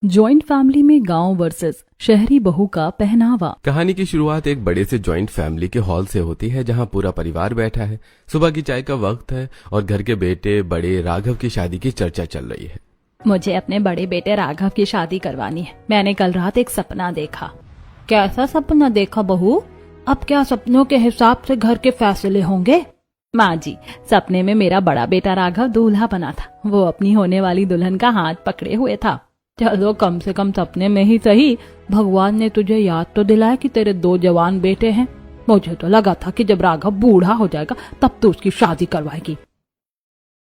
Joint family में गांव versus शहरी बहू का पहनावा। कहानी की शुरुआत एक बड़े से जॉइंट फैमिली के हॉल से होती है, जहां पूरा परिवार बैठा है। सुबह की चाय का वक्त है और घर के बेटे बड़े राघव की शादी की चर्चा चल रही है। मुझे अपने बड़े बेटे राघव की शादी करवानी है। मैंने कल रात एक सपना देखा। कैसा सपना देखा बहू? अब क्या सपनों के हिसाब से घर के फैसले होंगे? माँ जी, सपने में मेरा बड़ा बेटा राघव दूल्हा बना था। वो अपनी होने वाली दुल्हन का हाथ पकड़े हुए था। चलो, कम से कम सपने में ही सही भगवान ने तुझे याद तो दिलाया कि तेरे 2 जवान बेटे हैं। मुझे तो लगा था कि जब राघव बूढ़ा हो जाएगा तब तो उसकी शादी करवाएगी।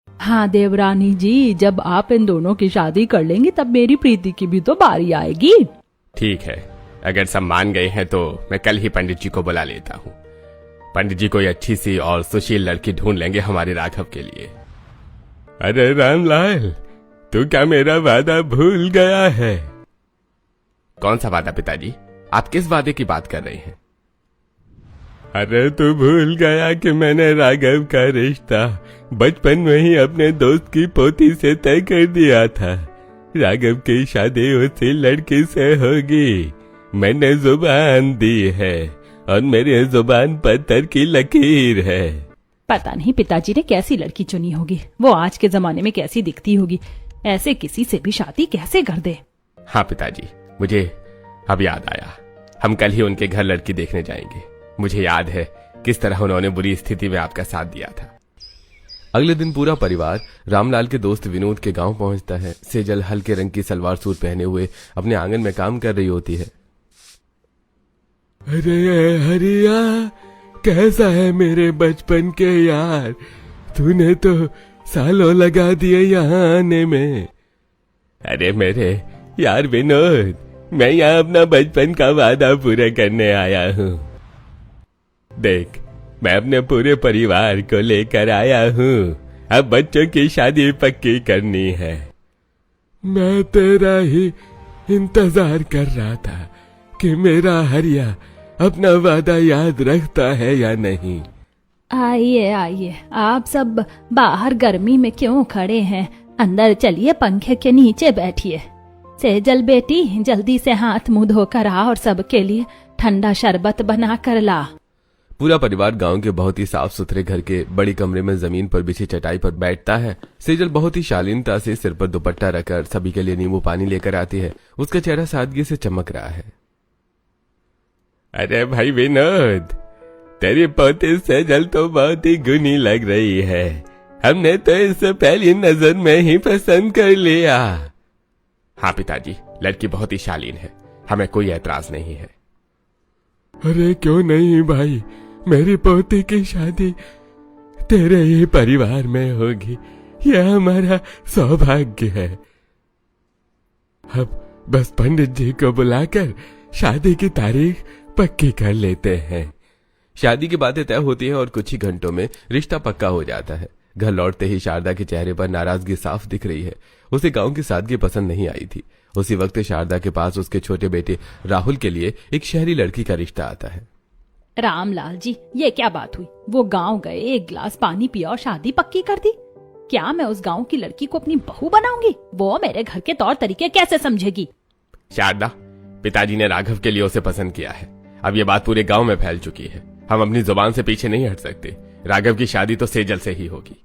हाँ देवरानी जी, जब आप इन दोनों की शादी कर लेंगी तब मेरी प्रीति की भी तो बारी आएगी। ठीक है, अगर सब मान गए हैं तो मैं कल ही पंडित जी को बुला लेता हूँ। पंडित जी कोई अच्छी सी और सुशील लड़की ढूंढ लेंगे हमारे राघव के लिए। अरे रामलाल, तू क्या मेरा वादा भूल गया है? कौन सा वादा पिताजी? आप किस वादे की बात कर रहे हैं? अरे तू भूल गया कि मैंने राघव का रिश्ता बचपन में ही अपने दोस्त की पोती से तय कर दिया था। राघव की शादी उसी लड़की से होगी। मैंने जुबान दी है और मेरी जुबान पत्थर की लकीर है। पता नहीं पिताजी ने कैसी लड़की चुनी होगी। वो आज के जमाने में कैसी दिखती होगी। ऐसे किसी से भी शादी कैसे कर दे? हाँ पिताजी, मुझे अब याद आया। हम कल ही उनके घर लड़की देखने जाएंगे। मुझे याद है किस तरह उन्होंने बुरी स्थिति में आपका साथ दिया था। अगले दिन पूरा परिवार रामलाल के दोस्त विनोद के गांव पहुंचता है। सेजल हल्के रंग की सलवार सूट पहने हुए अपने आंगन में काम कर रही होती है। अरे हरिया, कैसा है मेरे बचपन के यार? तूने तो सालों लगा दिए यहाँ आने में। अरे मेरे यार विनोद, मैं यहाँ अपना बचपन का वादा पूरा करने आया हूँ। देख, मैं अपने पूरे परिवार को लेकर आया हूँ। अब बच्चों की शादी पक्की करनी है। मैं तेरा ही इंतजार कर रहा था कि मेरा हरिया अपना वादा याद रखता है या नहीं। आइए आइए, आप सब बाहर गर्मी में क्यों खड़े हैं? अंदर चलिए, पंखे के नीचे बैठिए। सेजल बेटी, जल्दी से हाथ मुंह धोकर आ और सबके लिए ठंडा शरबत बना कर ला। पूरा परिवार गांव के बहुत ही साफ सुथरे घर के बड़ी कमरे में जमीन पर बिछी चटाई पर बैठता है। सेजल बहुत ही शालीनता से सिर पर दुपट्टा रखकर सभी के लिए नींबू पानी लेकर आती है। उसका चेहरा सादगी से चमक रहा है। अरे भाई विनोद, तेरी पोती सेजल तो बहुत ही गुनी लग रही है। हमने तो इसे पहली नजर में ही पसंद कर लिया। हाँ पिताजी, लड़की बहुत ही शालीन है, हमें कोई ऐतराज नहीं है। अरे क्यों नहीं भाई, मेरी पोती की शादी तेरे ही परिवार में होगी। यह हमारा सौभाग्य है। अब बस पंडित जी को बुलाकर शादी की तारीख पक्की कर लेते हैं। शादी की बातें तय होती हैं और कुछ ही घंटों में रिश्ता पक्का हो जाता है। घर लौटते ही शारदा के चेहरे पर नाराजगी साफ दिख रही है। उसे गांव की सादगी पसंद नहीं आई थी। उसी वक्त शारदा के पास उसके छोटे बेटे राहुल के लिए एक शहरी लड़की का रिश्ता आता है। रामलाल जी, ये क्या बात हुई? वो गांव गए, एक गिलास पानी पिया और शादी पक्की कर दी। क्या मैं उस गांव की लड़की को अपनी बहू बनाऊंगी? वो मेरे घर के तौर तरीके कैसे समझेगी? शारदा, पिताजी ने राघव के लिए उसे पसंद किया है। अब ये बात पूरे गांव में फैल चुकी है। हम अपनी जुबान से पीछे नहीं हट सकते। राघव की शादी तो सेजल से ही होगी।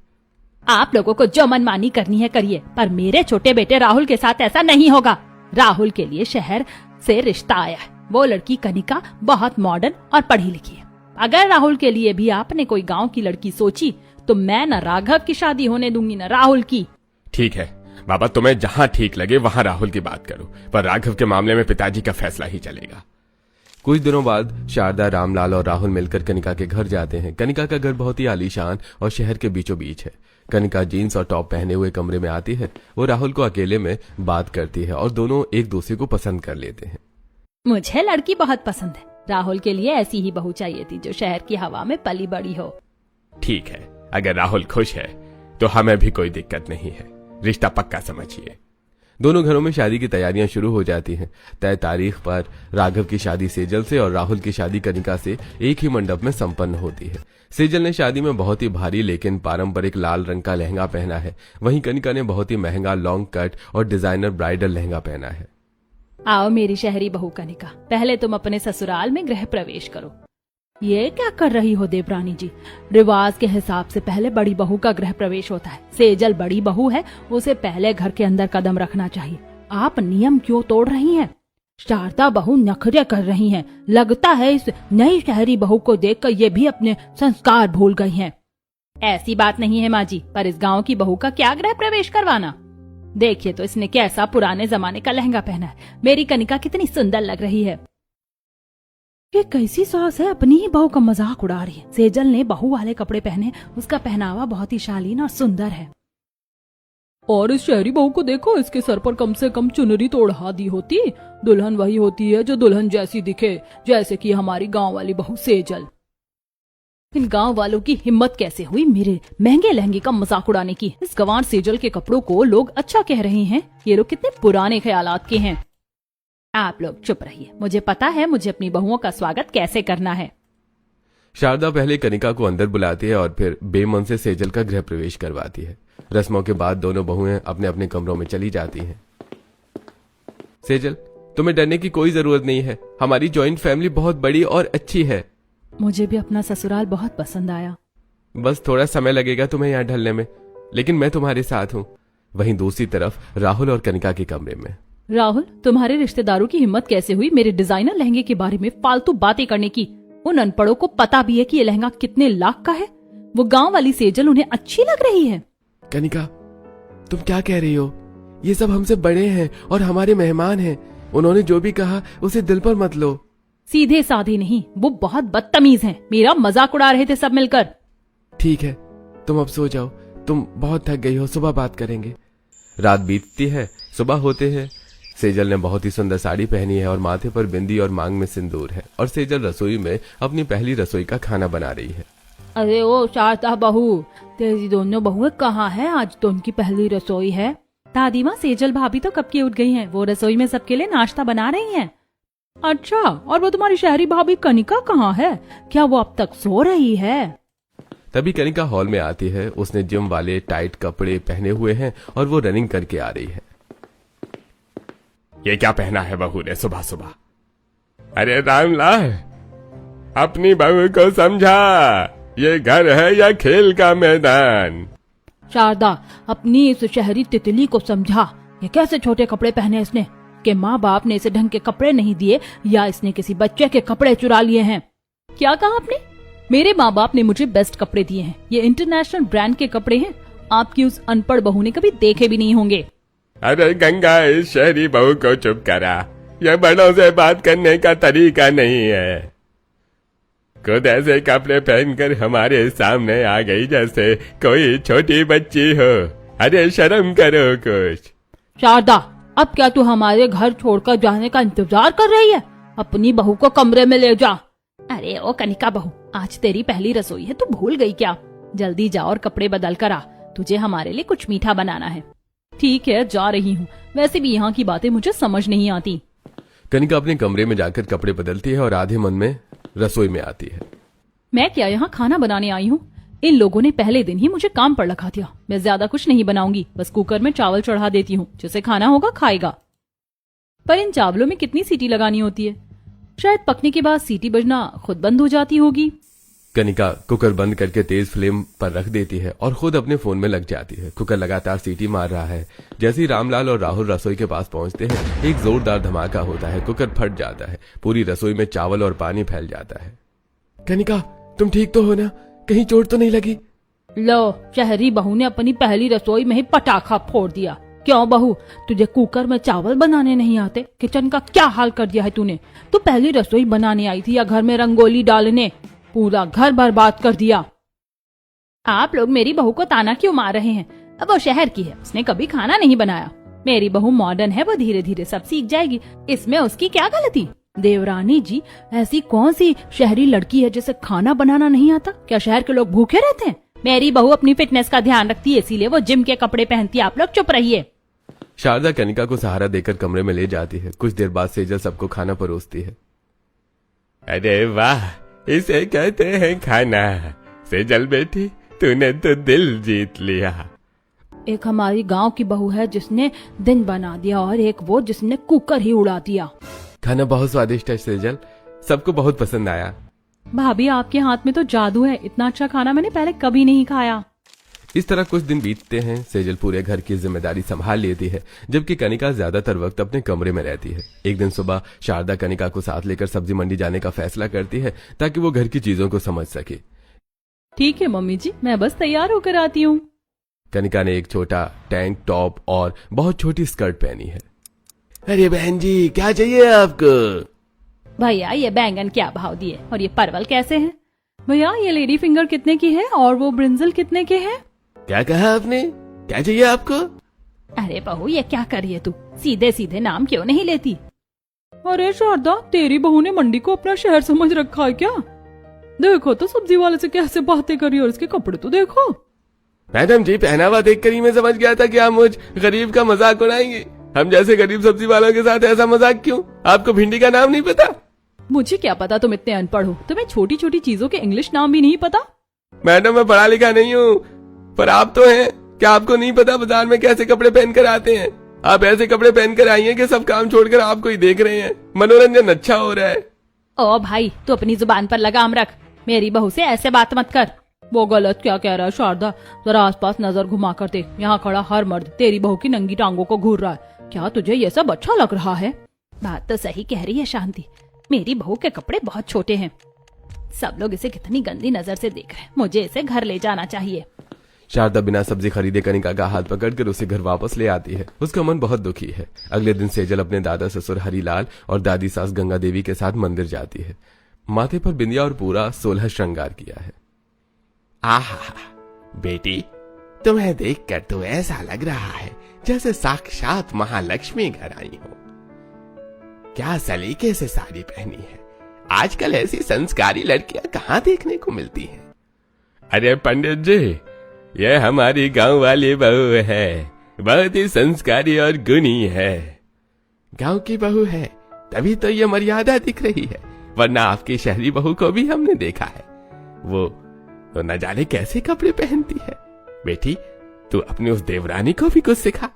आप लोगों को जो मनमानी करनी है करिए, पर मेरे छोटे बेटे राहुल के साथ ऐसा नहीं होगा। राहुल के लिए शहर से रिश्ता आया है। वो लड़की कनिका बहुत मॉडर्न और पढ़ी लिखी है। अगर राहुल के लिए भी आपने कोई गांव की लड़की सोची तो मैं न राघव की शादी होने दूंगी न राहुल की। ठीक है बाबा, तुम्हें जहाँ ठीक लगे वहाँ राहुल की बात करो, पर राघव के मामले में पिताजी का फैसला ही चलेगा। कुछ दिनों बाद शारदा, रामलाल और राहुल मिलकर कनिका के घर जाते हैं। कनिका का घर बहुत ही आलीशान और शहर के बीचों बीच है। कनिका जीन्स और टॉप पहने हुए कमरे में आती है। वो राहुल को अकेले में बात करती है और दोनों एक दूसरे को पसंद कर लेते हैं। मुझे लड़की बहुत पसंद है। राहुल के लिए ऐसी ही बहू चाहिए थी जो शहर की हवा में पली बड़ी हो। ठीक है, अगर राहुल खुश है तो हमें भी कोई दिक्कत नहीं है। रिश्ता पक्का समझिए। दोनों घरों में शादी की तैयारियां शुरू हो जाती हैं। तय तारीख पर राघव की शादी सेजल से और राहुल की शादी कनिका से एक ही मंडप में संपन्न होती है। सेजल ने शादी में बहुत ही भारी लेकिन पारंपरिक लाल रंग का लहंगा पहना है। वहीं कनिका ने बहुत ही महंगा लॉन्ग कट और डिजाइनर ब्राइडल लहंगा पहना है। आओ मेरी शहरी बहू कनिका, पहले तुम अपने ससुराल में गृह प्रवेश करो। ये क्या कर रही हो देवरानी जी? रिवाज के हिसाब से पहले बड़ी बहू का गृह प्रवेश होता है। सेजल बड़ी बहू है, उसे पहले घर के अंदर कदम रखना चाहिए। आप नियम क्यों तोड़ रही हैं? शारदा बहू नखरे कर रही हैं। लगता है इस नई शहरी बहू को देखकर ये भी अपने संस्कार भूल गई हैं। ऐसी बात नहीं है माँ जी, पर इस गांव की बहू का क्या गृह प्रवेश करवाना? देखिए तो इसने कैसा पुराने जमाने का लहंगा पहना है। मेरी कनिका कितनी सुंदर लग रही है। ये कैसी सास है, अपनी ही बहू का मजाक उड़ा रही है। सेजल ने बहू वाले कपड़े पहने, उसका पहनावा बहुत ही शालीन और सुंदर है। और इस शहरी बहू को देखो, इसके सर पर कम से कम चुनरी तो ओढ़ा दी होती। दुल्हन वही होती है जो दुल्हन जैसी दिखे, जैसे कि हमारी गांव वाली बहू सेजल। इन गांव वालों की हिम्मत कैसे हुई मेरे महंगे लहंगे का मजाक उड़ाने की? इस गंवार सेजल के कपड़ों को लोग अच्छा कह रहे हैं। ये लोग कितने पुराने ख्यालात के हैं। आप लोग चुप रहिए, मुझे पता है मुझे अपनी बहुओं का स्वागत कैसे करना है। शारदा पहले कनिका को अंदर बुलाती है और फिर बेमन से सेजल का गृह प्रवेश करवाती है। रस्मों के बाद दोनों बहुएं अपने अपने कमरों में चली जाती हैं। सेजल, तुम्हें डरने की कोई जरूरत नहीं है। हमारी जॉइंट फैमिली बहुत बड़ी और अच्छी है। मुझे भी अपना ससुराल बहुत पसंद आया। बस थोड़ा समय लगेगा तुम्हें यहाँ ढलने में, लेकिन मैं तुम्हारे साथ हूँ। वहीं दूसरी तरफ राहुल और कनिका के कमरे में। राहुल, तुम्हारे रिश्तेदारों की हिम्मत कैसे हुई मेरे डिजाइनर लहंगे के बारे में फालतू बातें करने की? उन अनपढ़ों को पता भी है कि ये लहंगा कितने लाख का है। वो गांव वाली सेजल उन्हें अच्छी लग रही है। कनिका, तुम क्या कह रही हो? ये सब हमसे बड़े हैं और हमारे मेहमान हैं। उन्होंने जो भी कहा उसे दिल पर मत लो। सीधे साधे नहीं, वो बहुत बदतमीज हैं। मेरा मजाक उड़ा रहे थे सब मिलकर। ठीक है, तुम अब सो जाओ। तुम बहुत थक गई हो, सुबह बात करेंगे। रात बीतती है, सुबह होते हैं। सेजल ने बहुत ही सुंदर साड़ी पहनी है और माथे पर बिंदी और मांग में सिंदूर है, और सेजल रसोई में अपनी पहली रसोई का खाना बना रही है। अरे ओ शारदा बहू, तेरी दोनों बहुएं कहाँ है? आज तो उनकी पहली रसोई है। दादी माँ, सेजल भाभी तो कब की उठ गई हैं। वो रसोई में सबके लिए नाश्ता बना रही हैं। अच्छा, और वो तुम्हारी शहरी भाभी कनिका कहाँ है? क्या वो अब तक सो रही है? तभी कनिका हॉल में आती है। उसने जिम वाले टाइट कपड़े पहने हुए हैं और वो रनिंग करके आ रही है। ये क्या पहना है बहू ने सुबह सुबह? अरे रामलाल, अपनी बहू को समझा। ये घर है या खेल का मैदान? शारदा, अपनी इस शहरी तितली को समझा। ये कैसे छोटे कपड़े पहने इसने? कि माँ बाप ने इसे ढंग के कपड़े नहीं दिए या इसने किसी बच्चे के कपड़े चुरा लिए हैं? क्या कहा आपने? मेरे माँ बाप ने मुझे बेस्ट कपड़े दिए हैं। ये इंटरनेशनल ब्रांड के कपड़े हैं। आपकी उस अनपढ़ बहू ने कभी देखे भी नहीं होंगे। अरे गंगा, इस शहरी बहू को चुप करा। यह बड़ों से बात करने का तरीका नहीं है। खुद ऐसे कपड़े पहनकर हमारे सामने आ गई जैसे कोई छोटी बच्ची हो। अरे शर्म करो कुछ। शारदा, अब क्या तू हमारे घर छोड़कर जाने का इंतजार कर रही है? अपनी बहू को कमरे में ले जा। अरे ओ कनिका बहू, आज तेरी पहली रसोई है, तू भूल गई क्या? जल्दी जा और कपड़े बदल कर आ। तुझे हमारे लिए कुछ मीठा बनाना है। ठीक है, जा रही हूँ। वैसे भी यहाँ की बातें मुझे समझ नहीं आती। कनिका अपने कमरे में जाकर कपड़े बदलती है और आधे मन में रसोई में आती है। मैं क्या यहाँ खाना बनाने आई हूँ? इन लोगों ने पहले दिन ही मुझे काम पर लगा दिया। मैं ज्यादा कुछ नहीं बनाऊंगी, बस कुकर में चावल चढ़ा देती हूँ। जिसे खाना होगा खाएगा। पर इन चावलों में कितनी सीटी लगानी होती है? शायद पकने के बाद सीटी बजना खुद बंद हो जाती होगी। कनिका कुकर बंद करके तेज फ्लेम पर रख देती है और खुद अपने फोन में लग जाती है। कुकर लगातार सीटी मार रहा है। जैसे ही रामलाल और राहुल रसोई के पास पहुंचते हैं, एक जोरदार धमाका होता है। कुकर फट जाता है। पूरी रसोई में चावल और पानी फैल जाता है। कनिका, तुम ठीक तो हो ना? कहीं चोट तो नहीं लगी? लो, शहरी बहू ने अपनी पहली रसोई में ही पटाखा फोड़ दिया। क्यों बहू, तुझे कुकर में चावल बनाने नहीं आते? किचन का क्या हाल कर दिया है तूने? तू पहली रसोई बनाने आई थी या घर में रंगोली डालने? पूरा घर बर्बाद कर दिया। आप लोग मेरी बहू को ताना क्यों मार रहे हैं? अब वो शहर की है, उसने कभी खाना नहीं बनाया। मेरी बहू मॉडर्न है, वो धीरे धीरे सब सीख जाएगी। इसमें उसकी क्या गलती? देवरानी जी, ऐसी कौन सी शहरी लड़की है जिसे खाना बनाना नहीं आता? क्या शहर के लोग भूखे रहते हैं? मेरी बहू अपनी फिटनेस का ध्यान रखती है, इसीलिए वो जिम के कपड़े पहनती है। आप लोग चुप रहिए। शारदा कनिका को सहारा देकर कमरे में ले जाती है। कुछ देर बाद सेजल सबको खाना परोसती है। अरे वाह, इसे कहते हैं खाना। सेजल बेटी, तूने तो दिल जीत लिया। एक हमारी गांव की बहू है जिसने दिन बना दिया और एक वो जिसने कुकर ही उड़ा दिया। खाना बहुत स्वादिष्ट है सेजल, सबको बहुत पसंद आया। भाभी आपके हाथ में तो जादू है, इतना अच्छा खाना मैंने पहले कभी नहीं खाया। इस तरह कुछ दिन बीतते हैं। सेजल पूरे घर की जिम्मेदारी संभाल लेती है, जबकि कनिका ज्यादातर वक्त अपने कमरे में रहती है। एक दिन सुबह शारदा कनिका को साथ लेकर सब्जी मंडी जाने का फैसला करती है ताकि वो घर की चीजों को समझ सके। ठीक है मम्मी जी, मैं बस तैयार होकर आती हूँ। कनिका ने एक छोटा टैंक टॉप और बहुत छोटी स्कर्ट पहनी है। अरे बहन जी, क्या चाहिए आपको? भैया ये बैंगन क्या भाव दिए और ये परवल कैसे हैं? भैया ये लेडी फिंगर कितने की है और वो ब्रिंजल कितने के हैं? क्या कहा आपने? क्या चाहिए आपको? अरे बहू ये क्या कर रही है तू, सीधे सीधे नाम क्यों नहीं लेती? अरे शारदा, तेरी बहू ने मंडी को अपना शहर समझ रखा है क्या? देखो तो सब्जी वाले से कैसे बातें कर रही है और इसके कपड़े तो देखो। मैडम जी, पहनावा देखकर ही मैं समझ गया था कि आप मुझ गरीब का मजाक उड़ाएंगे। हम जैसे गरीब सब्जी वालों के साथ ऐसा मजाक क्यों? आपको भिंडी का नाम नहीं पता? मुझे क्या पता तुम इतने अनपढ़ हो, तुम्हें छोटी छोटी चीजों के इंग्लिश नाम भी नहीं पता? मैडम मैं पढ़ा लिखा नहीं हूँ, पर आप तो हैं। क्या आपको नहीं पता बाजार में कैसे कपड़े पहनकर आते हैं? आप ऐसे कपड़े पहनकर आई हैं कि सब काम छोड़कर आपको ही देख रहे हैं। मनोरंजन अच्छा हो रहा है। ओ भाई, तू अपनी जुबान पर लगाम रख, मेरी बहू से ऐसे बात मत कर। वो गलत क्या कह रहा है शारदा, जरा आसपास नजर घुमा कर देख, यहाँ खड़ा हर मर्द तेरी बहू की नंगी टांगों को घूर रहा है। क्या तुझे ये सब अच्छा लग रहा है? बात तो सही कह रही है शांति, मेरी बहू के कपड़े बहुत छोटे हैं। सब लोग इसे कितनी गंदी नजर से देख रहे हैं, मुझे इसे घर ले जाना चाहिए। शारदा बिना सब्जी खरीदे कनिका का हाथ पकड़कर उसे घर वापस ले आती है। उसका मन बहुत दुखी है। अगले दिन सेजल अपने दादा ससुर हरीलाल और दादी सास गंगा देवी के साथ मंदिर जाती है। माथे पर बिंदिया और पूरा 16 श्रृंगार किया है। आहा बेटी, तुम्हें देखकर तो ऐसा लग रहा है जैसे साक्षात महालक्ष्मी घर आई हो। क्या सलीके से साड़ी पहनी है। आजकल ऐसी संस्कारी लड़कियां कहाँ देखने को मिलती हैं? अरे पंडित जी, ये हमारी गांव वाली बहू है, बहुत ही संस्कारी और गुणी है। गांव की बहू है तभी तो ये मर्यादा दिख रही है, वरना आपकी शहरी बहू को भी हमने देखा है। वो तो न जाने कैसे कपड़े पहनती है। बेटी, तू अपनी उस देवरानी को भी कुछ सिखा।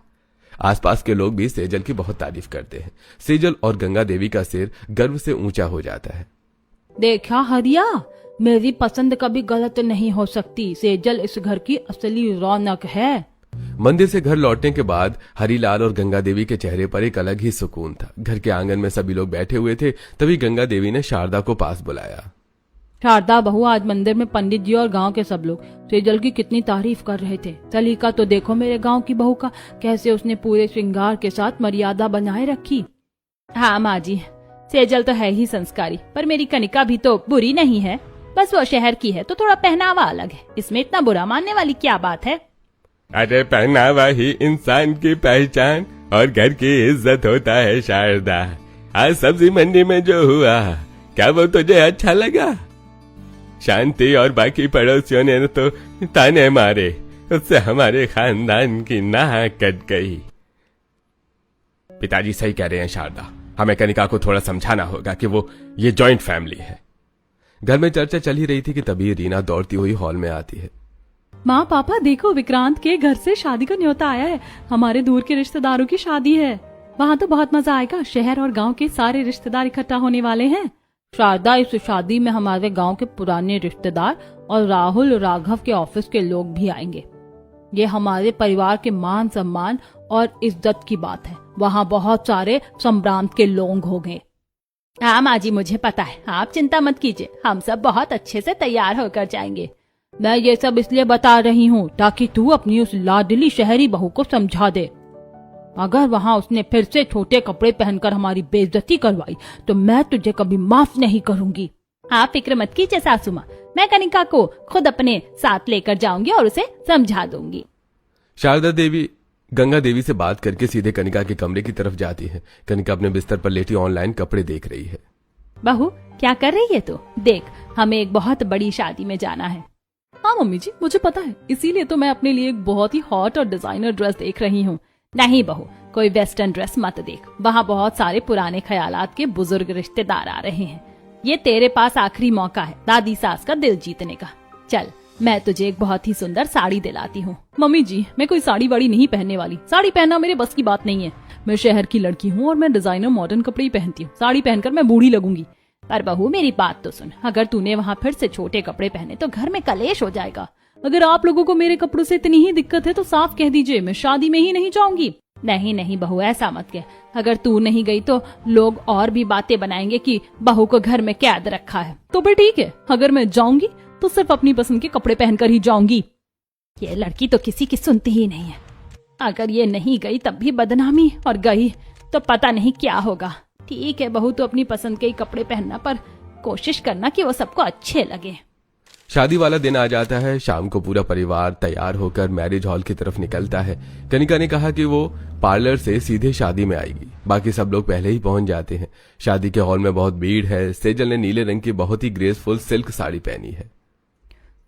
आसपास के लोग भी सेजल की बहुत तारीफ करते हैं। सेजल और गंगा देवी का सिर गर्व से ऊंचा हो जाता है। देखा हरिया, मेरी पसंद कभी गलत नहीं हो सकती। सेजल इस घर की असली रौनक है। मंदिर से घर लौटने के बाद हरीलाल और गंगा देवी के चेहरे पर एक अलग ही सुकून था। घर के आंगन में सभी लोग बैठे हुए थे, तभी गंगा देवी ने शारदा को पास बुलाया। शारदा बहू, आज मंदिर में पंडित जी और गांव के सब लोग सेजल की कितनी तारीफ कर रहे थे। सलीका तो देखो मेरे गांव की बहू का, कैसे उसने पूरे श्रृंगार के साथ मर्यादा बनाए रखी। हाँ माँ जी, सेजल तो है ही संस्कारी, पर मेरी कनिका भी तो बुरी नहीं है। बस वो शहर की है तो थोड़ा पहनावा अलग है, इसमें इतना बुरा मानने वाली क्या बात है? अरे पहनावा ही इंसान की पहचान और घर की इज्जत होता है शारदा। आज सब्जी मंडी में जो हुआ, क्या वो तुझे अच्छा लगा? शांति और बाकी पड़ोसियों ने तो ताने मारे, उससे हमारे खानदान की नाक कट गई। पिताजी सही कह रहे हैं शारदा, हमें कनिका को थोड़ा समझाना होगा कि वो ये जॉइंट फैमिली है। घर में चर्चा चल ही रही थी कि तभी रीना दौड़ती हुई हॉल में आती है। माँ पापा देखो, विक्रांत के घर से शादी का न्योता आया है। हमारे दूर के रिश्तेदारों की शादी है, वहाँ तो बहुत मजा आएगा। शहर और गांव के सारे रिश्तेदार इकट्ठा होने वाले हैं। शारदा, इस शादी में हमारे गांव के पुराने रिश्तेदार और राहुल राघव के ऑफिस के लोग भी आएंगे। ये हमारे परिवार के मान सम्मान और इज्जत की बात है। वहाँ बहुत सारे संभ्रांत के लोग होंगे। हाँ माँ जी, मुझे पता है, आप चिंता मत कीजिए, हम सब बहुत अच्छे से तैयार होकर जाएंगे। मैं ये सब इसलिए बता रही हूँ ताकि तू अपनी उस लाडली शहरी बहू को समझा दे। अगर वहाँ उसने फिर से छोटे कपड़े पहनकर हमारी बेइज्जती करवाई तो मैं तुझे कभी माफ नहीं करूंगी। आप फिक्र मत कीजिए सासू माँ, मैं कनिका को खुद अपने साथ लेकर जाऊंगी और उसे समझा दूंगी। शारदा देवी गंगा देवी से बात करके सीधे कनिका के कमरे की तरफ जाती है। कनिका अपने बिस्तर पर लेटी ऑनलाइन कपड़े देख रही है। बहू क्या कर रही है तू? देख, हमें एक बहुत बड़ी शादी में जाना है। हाँ मम्मी जी, मुझे पता है, इसीलिए तो मैं अपने लिए एक बहुत ही हॉट और डिजाइनर ड्रेस देख रही हूँ। नहीं बहू, कोई वेस्टर्न ड्रेस मत देख, वहाँ बहुत सारे पुराने ख्यालात के बुजुर्ग रिश्तेदार आ रहे हैं। ये तेरे पास आखिरी मौका है दादी सास का दिल जीतने का। चल मैं तुझे एक बहुत ही सुंदर साड़ी दिलाती हूँ। मम्मी जी, मैं कोई साड़ी वाड़ी नहीं पहनने वाली। साड़ी पहनना मेरे बस की बात नहीं है। मैं शहर की लड़की हूँ और मैं डिजाइनर मॉडर्न कपड़े ही पहनती हूँ। साड़ी पहनकर मैं बूढ़ी लगूंगी। पर बहू, मेरी बात तो सुन। अगर तूने वहाँ फिर से छोटे कपड़े पहने तो घर में कलेश हो जाएगा। अगर आप लोगों को मेरे कपड़ों से इतनी ही दिक्कत है तो साफ कह दीजिए, मैं शादी में ही नहीं जाऊंगी। नहीं नहीं बहू, ऐसा मत कह। अगर तू नहीं गई तो लोग और भी बातें बनाएंगे कि बहू को घर में कैद रखा है। तो फिर ठीक है, अगर मैं जाऊंगी तो सिर्फ अपनी पसंद के कपड़े पहनकर ही जाऊंगी। ये लड़की तो किसी की सुनती ही नहीं है। अगर ये नहीं गई तब भी बदनामी, और गई तो पता नहीं क्या होगा। ठीक है बहू, तो अपनी पसंद के ही कपड़े पहनना, पर कोशिश करना कि वो सबको अच्छे लगे। शादी वाला दिन आ जाता है। शाम को पूरा परिवार तैयार होकर मैरिज हॉल की तरफ निकलता है। कनिका ने कहा कि वो पार्लर से सीधे शादी में आएगी। बाकी सब लोग पहले ही पहुंच जाते हैं। शादी के हॉल में बहुत भीड़ है। सेजल ने नीले रंग की बहुत ही ग्रेसफुल सिल्क साड़ी पहनी है।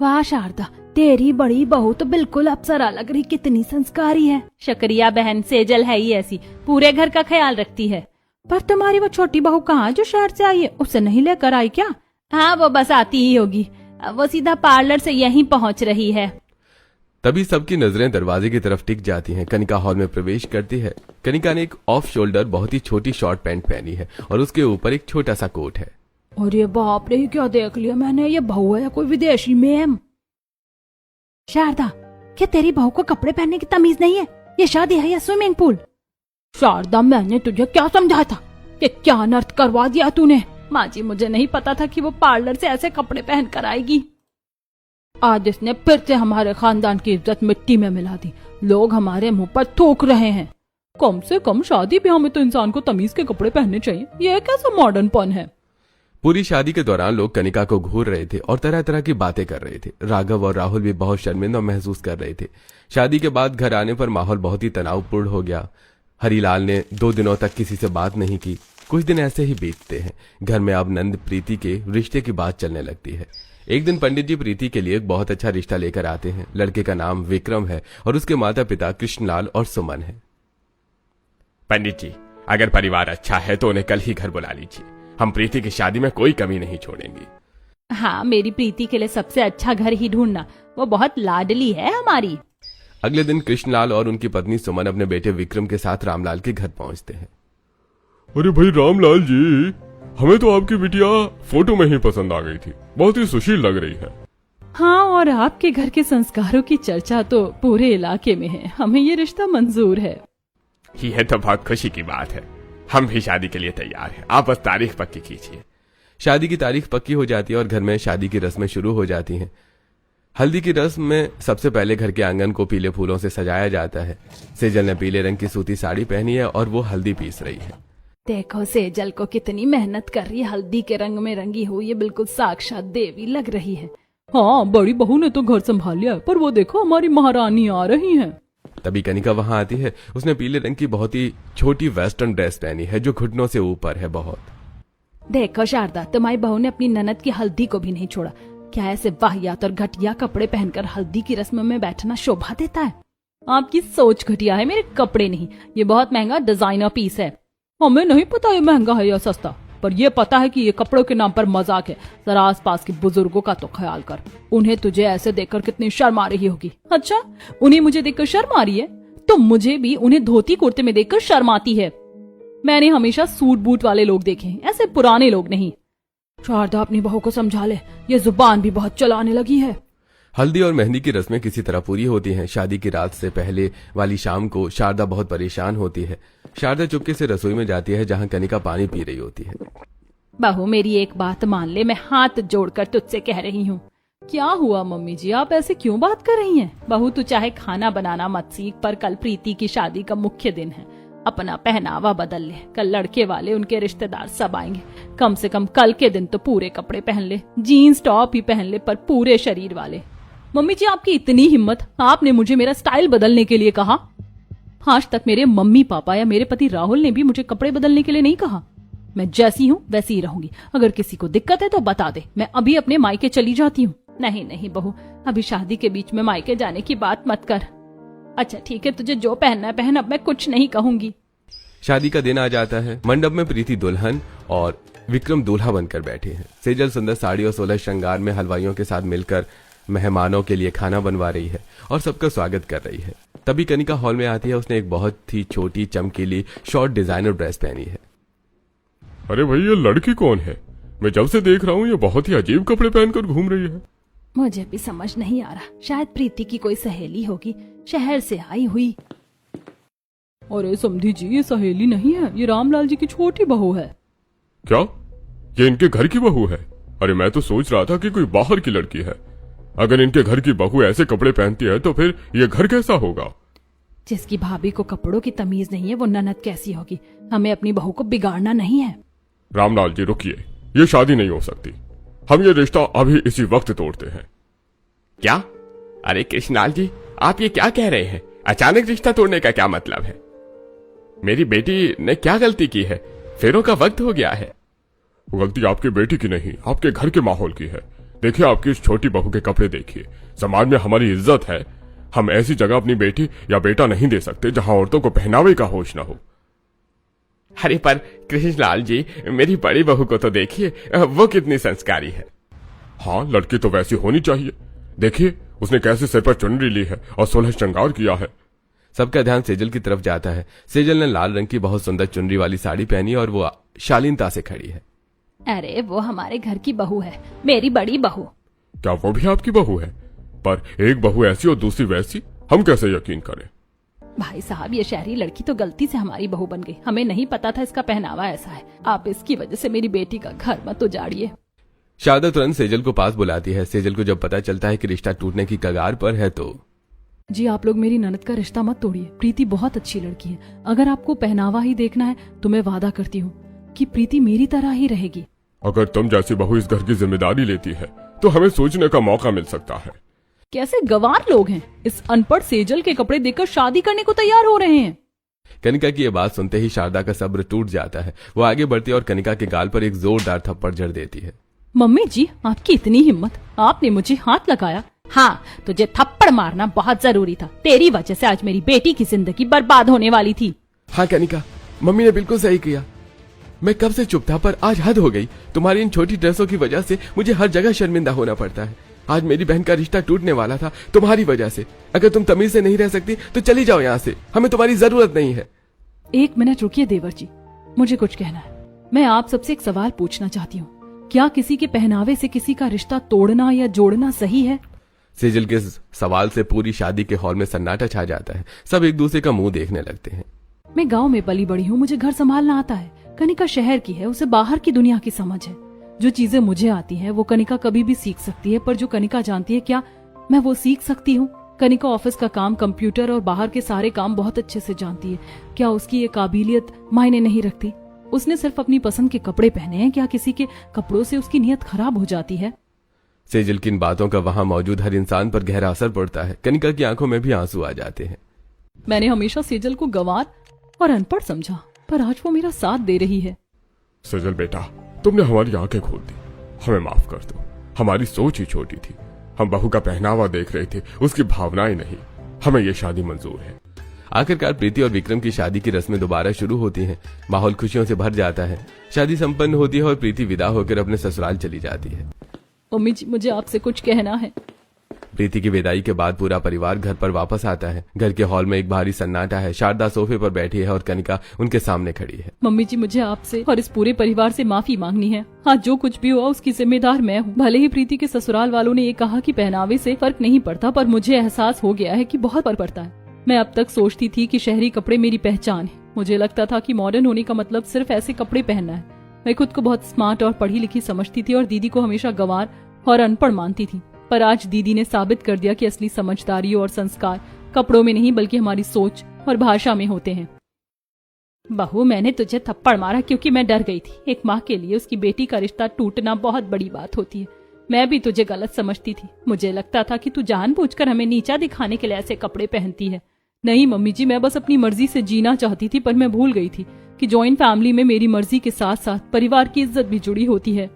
वाह शारदा, तेरी बड़ी बहू तो बिल्कुल अप्सरा लग रही। कितनी संस्कारी है। शुक्रिया बहन, सेजल है ही ऐसी, पूरे घर का ख्याल रखती है। पर तुम्हारी वो छोटी बहू कहाँ जो शहर से आई है? उसे नहीं लेकर आई क्या? हाँ, वो बस आती ही होगी। वो सीधा पार्लर से यहीं पहुंच रही है। तभी सबकी नजरें दरवाजे की तरफ टिक जाती हैं। कनिका हॉल में प्रवेश करती है। कनिका ने एक ऑफ शोल्डर बहुत ही छोटी शॉर्ट पैंट पहनी है और उसके ऊपर एक छोटा सा कोट है। और ये बाप रे, क्या देख लिया मैंने? ये बहू है या कोई विदेशी मैम? शारदा, क्या तेरी बहू को कपड़े पहनने की तमीज नहीं है? ये शादी है या स्विमिंग पूल? शारदा, मैंने तुझे क्या समझाया था? कि क्या अनर्थ करवा दिया तूने? माँ जी, मुझे नहीं पता था कि वो पार्लर से ऐसे कपड़े पहन कर आएगी। आज इसने फिर से हमारे खानदान की इज्जत मिट्टी में मिला दी। लोग हमारे मुंह पर थूक रहे हैं। कम से कम शादी ब्याह में तो इंसान को तमीज के कपड़े पहनने चाहिए। ये कैसा मॉडर्नपन है? पूरी शादी के दौरान लोग कनिका को घूर रहे थे और तरह तरह की बातें कर रहे थे। राघव और राहुल भी बहुत शर्मिंदा महसूस कर रहे थे। शादी के बाद घर आने पर माहौल बहुत ही तनावपूर्ण हो गया। हरीलाल ने 2 दिनों तक किसी से बात नहीं की। कुछ दिन ऐसे ही बीतते हैं। घर में अब नंद प्रीति के रिश्ते की बात चलने लगती है। एक दिन पंडित जी प्रीति के लिए एक बहुत अच्छा रिश्ता लेकर आते हैं। लड़के का नाम विक्रम है और उसके माता पिता कृष्णलाल और सुमन है। पंडित जी, अगर परिवार अच्छा है तो उन्हें कल ही घर बुला लीजिए। हम प्रीति की शादी में कोई कमी नहीं छोड़ेंगे। हाँ, मेरी प्रीति के लिए सबसे अच्छा घर ही ढूंढना। वो बहुत लाडली है हमारी। अगले दिन कृष्णलाल और उनकी पत्नी सुमन अपने बेटे विक्रम के साथ रामलाल के घर पहुंचते हैं। अरे भाई रामलाल जी, हमें तो आपकी बिटिया फोटो में ही पसंद आ गई थी। बहुत ही सुशील लग रही है। हाँ, और आपके घर के संस्कारों की चर्चा तो पूरे इलाके में है। हमें ये रिश्ता मंजूर है। यह तो बहुत खुशी की बात है। हम भी शादी के लिए तैयार हैं। आप बस तारीख पक्की कीजिए। शादी की तारीख पक्की हो जाती है और घर में शादी की रस्में शुरू हो जाती हैं। हल्दी की रस्म में सबसे पहले घर के आंगन को पीले फूलों से सजाया जाता है। सेजल ने पीले रंग की सूती साड़ी पहनी है और वो हल्दी पीस रही है। देखो सेजल को कितनी मेहनत कर रही है। हल्दी के रंग में रंगी हुई, ये बिल्कुल साक्षात देवी लग रही है। हाँ, बड़ी बहू ने तो घर संभाल लिया, पर वो देखो हमारी महारानी आ रही हैं। तभी कनिका वहां आती है। उसने पीले रंग की बहुत ही छोटी वेस्टर्न ड्रेस पहनी है जो घुटनों से ऊपर है बहुत। देखो शारदा, तुम्हारी बहू ने अपनी ननद की हल्दी को भी नहीं छोड़ा। क्या ऐसे वाहियात और घटिया कपड़े पहनकर हल्दी की रस्म में बैठना शोभा देता है? आपकी सोच घटिया है, मेरे कपड़े नहीं। ये बहुत महंगा डिजाइनर पीस है। हमें नहीं पता ये महंगा है या सस्ता, पर ये पता है कि ये कपड़ों के नाम पर मजाक है। जरा आसपास के बुजुर्गों का तो ख्याल कर। उन्हें तुझे ऐसे देखकर कितनी शर्म आ रही होगी। अच्छा, उन्हें मुझे देखकर शर्म आ रही है तो मुझे भी उन्हें धोती कुर्ते में देखकर शर्म आती है। मैंने हमेशा सूट बूट वाले लोग देखे हैं, ऐसे पुराने लोग नहीं। शारदा, अपनी बहू को समझा ले, ये जुबान भी बहुत चलाने लगी है। हल्दी और मेहंदी की रस्में किसी तरह पूरी होती हैं। शादी की रात से पहले वाली शाम को शारदा बहुत परेशान होती है। शारदा चुपके से रसोई में जाती है जहां कनिका पानी पी रही होती है। बहू, मेरी एक बात मान ले, मैं हाथ जोड़कर तुझसे कह रही हूँ। क्या हुआ मम्मी जी, आप ऐसे क्यों बात कर रही हैं? बहू, तू चाहे खाना बनाना मत सीख, पर कल प्रीति की शादी का मुख्य दिन है। अपना पहनावा बदल ले। कल लड़के वाले, उनके रिश्तेदार सब आएंगे। कम से कम कल के दिन तो पूरे कपड़े पहन ले। जीन्स टॉप ही पहन ले, पर पूरे शरीर वाले। मम्मी जी, आपकी इतनी हिम्मत, आपने मुझे मेरा स्टाइल बदलने के लिए कहा। आज तक मेरे मम्मी पापा या मेरे पति राहुल ने भी मुझे कपड़े बदलने के लिए नहीं कहा। मैं जैसी हूँ वैसी ही रहूंगी। अगर किसी को दिक्कत है तो बता दे, मैं अभी अपने मायके चली जाती हूँ। नहीं नहीं बहू, अभी शादी के बीच में मायके जाने की बात मत कर। अच्छा ठीक है, तुझे जो पहनना है पहन, अब मैं कुछ नहीं कहूंगी। शादी का दिन आ जाता है। मंडप में प्रीति दुल्हन और विक्रम दूल्हा बनकर बैठे हैं। सेजल सुंदर साड़ी और 16 श्रृंगार में हलवाइयों के साथ मिलकर मेहमानों के लिए खाना बनवा रही है और सबका स्वागत कर रही है। तभी कनिका हॉल में आती है। उसने एक बहुत ही छोटी चमकीली शॉर्ट डिजाइनर ड्रेस पहनी है। अरे भाई, ये लड़की कौन है? मैं जब से देख रहा हूँ ये बहुत ही अजीब कपड़े पहनकर घूम रही है। मुझे भी समझ नहीं आ रहा, शायद प्रीति की कोई सहेली होगी, शहर से आई हुई। अरे समधी जी, ये सहेली नहीं है, ये रामलाल जी की छोटी बहू है। क्या? ये इनके घर की बहू है? अरे मैं तो सोच रहा था कि कोई बाहर की लड़की है। अगर इनके घर की बहू ऐसे कपड़े पहनती है तो फिर ये घर कैसा होगा? जिसकी भाभी को कपड़ों की तमीज नहीं है वो ननद कैसी होगी? हमें अपनी बहू को बिगाड़ना नहीं है। रामलाल जी रुकिए, ये शादी नहीं हो सकती। हम ये रिश्ता अभी इसी वक्त तोड़ते हैं। क्या? अरे कृष्णलाल जी, आप ये क्या कह रहे हैं? अचानक रिश्ता तोड़ने का क्या मतलब है? मेरी बेटी ने क्या गलती की है? फेरों का वक्त हो गया है। गलती आपकी बेटी की नहीं, आपके घर के माहौल की है। देखिए आपकी इस छोटी बहू के कपड़े देखिए। समाज में हमारी इज्जत है। हम ऐसी जगह अपनी बेटी या बेटा नहीं दे सकते जहां औरतों को पहनावे का होश न हो। अरे पर कृष्णलाल जी, मेरी बड़ी बहू को तो देखिए, वो कितनी संस्कारी है। हाँ, लड़की तो वैसी होनी चाहिए। देखिए उसने कैसे सिर पर चुनरी ली है और 16 श्रृंगार किया है। सबका ध्यान सेजल की तरफ जाता है। सेजल ने लाल रंग की बहुत सुंदर चुनरी वाली साड़ी पहनी और वो शालीनता से खड़ी है। अरे वो हमारे घर की बहू है, मेरी बड़ी बहू। क्या वो भी आपकी बहू है? पर एक बहू ऐसी और दूसरी वैसी, हम कैसे यकीन करें? भाई साहब, ये शहरी लड़की तो गलती से हमारी बहू बन गई। हमें नहीं पता था इसका पहनावा ऐसा है। आप इसकी वजह से मेरी बेटी का घर मत उजाड़िए। शारदा तुरंत सेजल को पास बुलाती है। सेजल को जब पता चलता है कि रिश्ता टूटने की कगार पर है तो जी आप लोग मेरी ननद का रिश्ता मत तोड़िए। प्रीति बहुत अच्छी लड़की है। अगर आपको पहनावा ही देखना है तो मैं वादा करती हूँ कि प्रीति मेरी तरह ही रहेगी। अगर तुम जैसी बहू इस घर की जिम्मेदारी लेती है तो हमें सोचने का मौका मिल सकता है। कैसे गंवार लोग हैं, इस अनपढ़ सेजल के कपड़े देखकर शादी करने को तैयार हो रहे हैं। कनिका की ये बात सुनते ही शारदा का सब्र टूट जाता है। वो आगे बढ़ती है और कनिका के गाल पर एक जोरदार थप्पड़ जड़ देती है। मम्मी जी, आपकी इतनी हिम्मत, आपने मुझे हाथ लगाया। हाँ, तुझे थप्पड़ मारना बहुत जरूरी था। तेरी वजह से आज मेरी बेटी की जिंदगी बर्बाद होने वाली थी। हाँ कनिका, मम्मी ने बिल्कुल सही किया। मैं कब से चुप था, पर आज हद हो गई। तुम्हारी इन छोटी ड्रेसों की वजह से मुझे हर जगह शर्मिंदा होना पड़ता है। आज मेरी बहन का रिश्ता टूटने वाला था तुम्हारी वजह से। अगर तुम तमीज से नहीं रह सकती तो चली जाओ यहाँ से, हमें तुम्हारी जरूरत नहीं है। 1 मिनट रुकिए देवर जी, मुझे कुछ कहना है। मैं आप सबसे एक सवाल पूछना चाहती हूँ। क्या किसी के पहनावे से किसी का रिश्ता तोड़ना या जोड़ना सही है? सेजल के सवाल से पूरी शादी के हॉल में सन्नाटा छा जाता है। सब एक दूसरे का मुंह देखने लगते हैं। मैं गांव में पली बड़ी हूँ, मुझे घर संभालना आता है। कनिका शहर की है, उसे बाहर की दुनिया की समझ है। जो चीजें मुझे आती हैं वो कनिका कभी भी सीख सकती है, पर जो कनिका जानती है क्या मैं वो सीख सकती हूँ? कनिका ऑफिस का काम, कंप्यूटर और बाहर के सारे काम बहुत अच्छे से जानती है। क्या उसकी ये काबिलियत मायने नहीं रखती? उसने सिर्फ अपनी पसंद के कपड़े पहने हैं, क्या किसी के कपड़ों से उसकी नीयत खराब हो जाती है? सेजल की इन बातों का वहां मौजूद हर इंसान पर गहरा असर पड़ता है। कनिका की आंखों में भी आंसू आ जाते हैं। मैंने हमेशा सेजल को गंवार और अनपढ़ समझा, पर आज वो मेरा साथ दे रही है। सेजल बेटा, तुमने हमारी आंखें खोल दी। हमें माफ कर दो, हमारी सोच ही छोटी थी। हम बहू का पहनावा देख रहे थे, उसकी भावनाएं नहीं। हमें ये शादी मंजूर है। आखिरकार प्रीति और विक्रम की शादी की रस्में दोबारा शुरू होती हैं। माहौल खुशियों से भर जाता है। शादी संपन्न होती है और प्रीति विदा होकर अपने ससुराल चली जाती है। मम्मी जी, मुझे आपसे कुछ कहना है। प्रीति की विदाई के बाद पूरा परिवार घर पर वापस आता है। घर के हॉल में एक भारी सन्नाटा है। शारदा सोफे पर बैठी है और कनिका उनके सामने खड़ी है। मम्मी जी, मुझे आपसे और इस पूरे परिवार से माफी मांगनी है। हाँ, जो कुछ भी हुआ उसकी जिम्मेदार मैं हूँ। भले ही प्रीति के ससुराल वालों ने ये कहा कि पहनावे से फर्क नहीं पड़ता, पर मुझे एहसास हो गया है कि बहुत फर्क पड़ता है। मैं अब तक सोचती थी कि शहरी कपड़े मेरी पहचान है। मुझे लगता था कि मॉडर्न होने का मतलब सिर्फ ऐसे कपड़े पहनना है। मैं खुद को बहुत स्मार्ट और पढ़ी लिखी समझती थी और दीदी को हमेशा गंवार और अनपढ़ मानती थी। पर आज दीदी ने साबित कर दिया कि असली समझदारी और संस्कार कपड़ों में नहीं बल्कि हमारी सोच और भाषा में होते हैं। बहू, मैंने तुझे थप्पड़ मारा क्योंकि मैं डर गई थी। एक माँ के लिए उसकी बेटी का रिश्ता टूटना बहुत बड़ी बात होती है। मैं भी तुझे गलत समझती थी। मुझे लगता था कि तू जानबूझकर हमें नीचा दिखाने के लिए ऐसे कपड़े पहनती है। नहीं मम्मी जी, मैं बस अपनी मर्जी से जीना चाहती थी, पर मैं भूल गई थी कि जॉइंट फैमिली में मेरी मर्जी के साथ साथ परिवार की इज्जत भी जुड़ी होती है।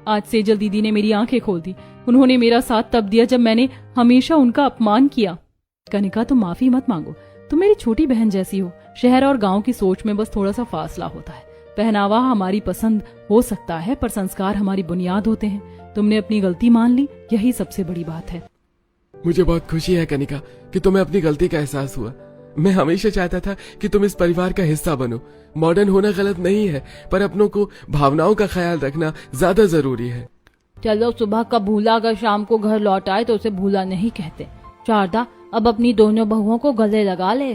आज सेजल दीदी ने मेरी आंखें खोल दी। उन्होंने मेरा साथ तब दिया जब मैंने हमेशा उनका अपमान किया। कनिका, तुम माफी मत मांगो। तुम मेरी छोटी बहन जैसी हो। शहर और गांव की सोच में बस थोड़ा सा फासला होता है। पहनावा हमारी पसंद हो सकता है पर संस्कार हमारी बुनियाद होते हैं। तुमने अपनी गलती मान ली, यही सबसे बड़ी बात है। मुझे बहुत खुशी है कनिका कि तुम्हें अपनी गलती का एहसास हुआ। मैं हमेशा चाहता था कि तुम इस परिवार का हिस्सा बनो। मॉडर्न होना गलत नहीं है, पर अपनों को भावनाओं का ख्याल रखना ज्यादा जरूरी है। चलो, सुबह का भूला अगर शाम को घर लौट आए तो उसे भूला नहीं कहते। शारदा, अब अपनी दोनों बहुओं को गले लगा ले।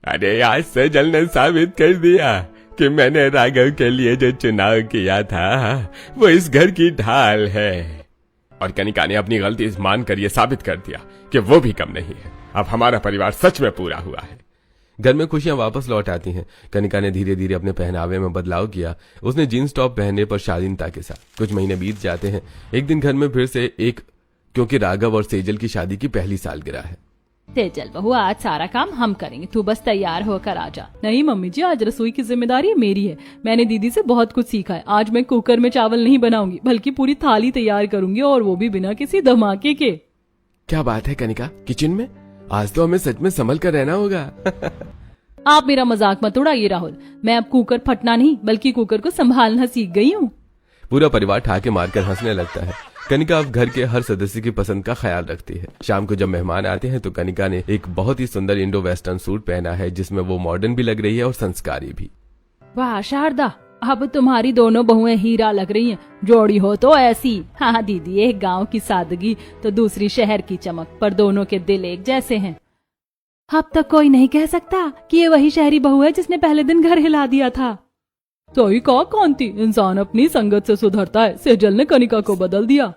अरे आज सेजल ने साबित कर दिया कि मैंने राघव के लिए जो चुनाव किया था वो इस घर की ढाल है। और कनिका ने अपनी गलती मानकर ये साबित कर दिया कि वो भी कम नहीं है। अब हमारा परिवार सच में पूरा हुआ है। घर में खुशियां वापस लौट आती हैं। कनिका ने धीरे धीरे अपने पहनावे में बदलाव किया। उसने जीन्स टॉप पहनने पर शालीनता के साथ। कुछ महीने बीत जाते हैं। एक दिन घर में फिर से क्योंकि राघव और सेजल की शादी की पहली सालगिरह है। सेजल बहू, आज सारा काम हम करेंगे, तू बस तैयार होकर आ जा। नहीं मम्मी जी, आज रसोई की जिम्मेदारी मेरी है। मैंने दीदी से बहुत कुछ सीखा है। आज मैं कुकर में चावल नहीं बनाऊंगी बल्कि पूरी थाली तैयार करूंगी, और वो भी बिना किसी धमाके के। क्या बात है कनिका, किचन में? आज तो हमें सच में संभल कर रहना होगा। आप मेरा मजाक मत उड़ाइए राहुल। मैं अब कुकर फटना नहीं बल्कि कुकर को संभालना सीख गई हूँ। पूरा परिवार ठाके मारकर हंसने लगता है। कनिका अब घर के हर सदस्य की पसंद का ख्याल रखती है। शाम को जब मेहमान आते हैं तो कनिका ने एक बहुत ही सुंदर इंडो वेस्टर्न सूट पहना है, जिसमें वो मॉडर्न भी लग रही है और संस्कारी भी। वाह शारदा, अब तुम्हारी दोनों बहुएं हीरा लग रही हैं। जोड़ी हो तो ऐसी। हाँ दीदी, एक गांव की सादगी तो दूसरी शहर की चमक, पर दोनों के दिल एक जैसे हैं। अब तक कोई नहीं कह सकता कि ये वही शहरी बहू है जिसने पहले दिन घर हिला दिया था। सही कहा कांति, इंसान अपनी संगत से सुधरता है। सेजल ने कनिका को बदल दिया।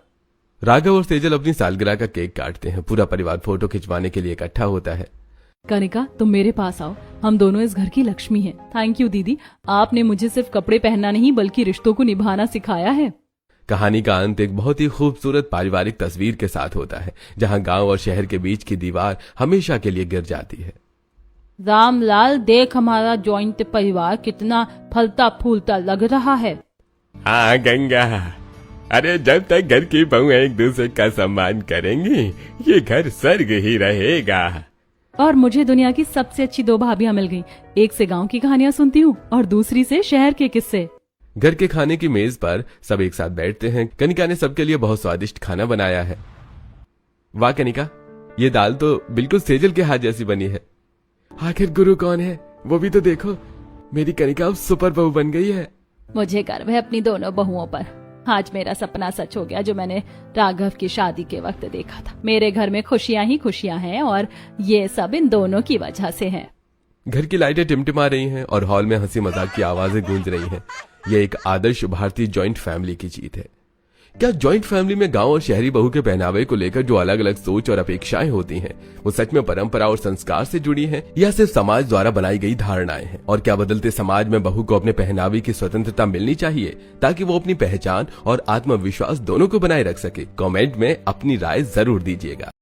राघव और सेजल अपनी सालगिरह का केक काटते हैं। पूरा परिवार फोटो खिंचवाने के लिए इकट्ठा होता है। कनिका, तुम मेरे पास आओ। हम दोनों इस घर की लक्ष्मी हैं। थैंक यू दीदी, आपने मुझे सिर्फ कपड़े पहनना नहीं बल्कि रिश्तों को निभाना सिखाया है। कहानी का अंत एक बहुत ही खूबसूरत पारिवारिक तस्वीर के साथ होता है, जहां गांव और शहर के बीच की दीवार हमेशा के लिए गिर जाती है। रामलाल, देख हमारा जॉइंट परिवार कितना फलता फूलता लग रहा है। हाँ गंगा, अरे जब तक घर की बहुएं एक दूसरे का सम्मान करेंगी, ये घर स्वर्ग ही रहेगा। और मुझे दुनिया की सबसे अच्छी 2 भाभियां मिल गईं। एक से गांव की कहानियां सुनती हूँ और दूसरी से शहर के किस्से। घर के खाने की मेज पर सब एक साथ बैठते हैं। कनिका ने सबके लिए बहुत स्वादिष्ट खाना बनाया है। वाह कनिका, ये दाल तो बिल्कुल सेजल के हाथ जैसी बनी है। आखिर गुरु कौन है वो भी तो देखो। मेरी कनिका अब सुपर बहू बन गई है। मुझे गर्व है अपनी दोनों बहुओं पर। आज मेरा सपना सच हो गया जो मैंने राघव की शादी के वक्त देखा था। मेरे घर में खुशियां ही खुशियां हैं और ये सब इन दोनों की वजह से है। घर की लाइटें टिमटिमा रही हैं और हॉल में हंसी मजाक की आवाजें गूंज रही हैं। यह एक आदर्श भारतीय जॉइंट फैमिली की जीत है। क्या जॉइंट फैमिली में गांव और शहरी बहू के पहनावे को लेकर जो अलग अलग सोच और अपेक्षाएं होती हैं, वो सच में परंपरा और संस्कार से जुड़ी हैं या सिर्फ समाज द्वारा बनाई गई धारणाएं हैं? और क्या बदलते समाज में बहू को अपने पहनावे की स्वतंत्रता मिलनी चाहिए ताकि वो अपनी पहचान और आत्मविश्वास दोनों को बनाए रख सके? कमेंट में अपनी राय जरूर दीजिएगा।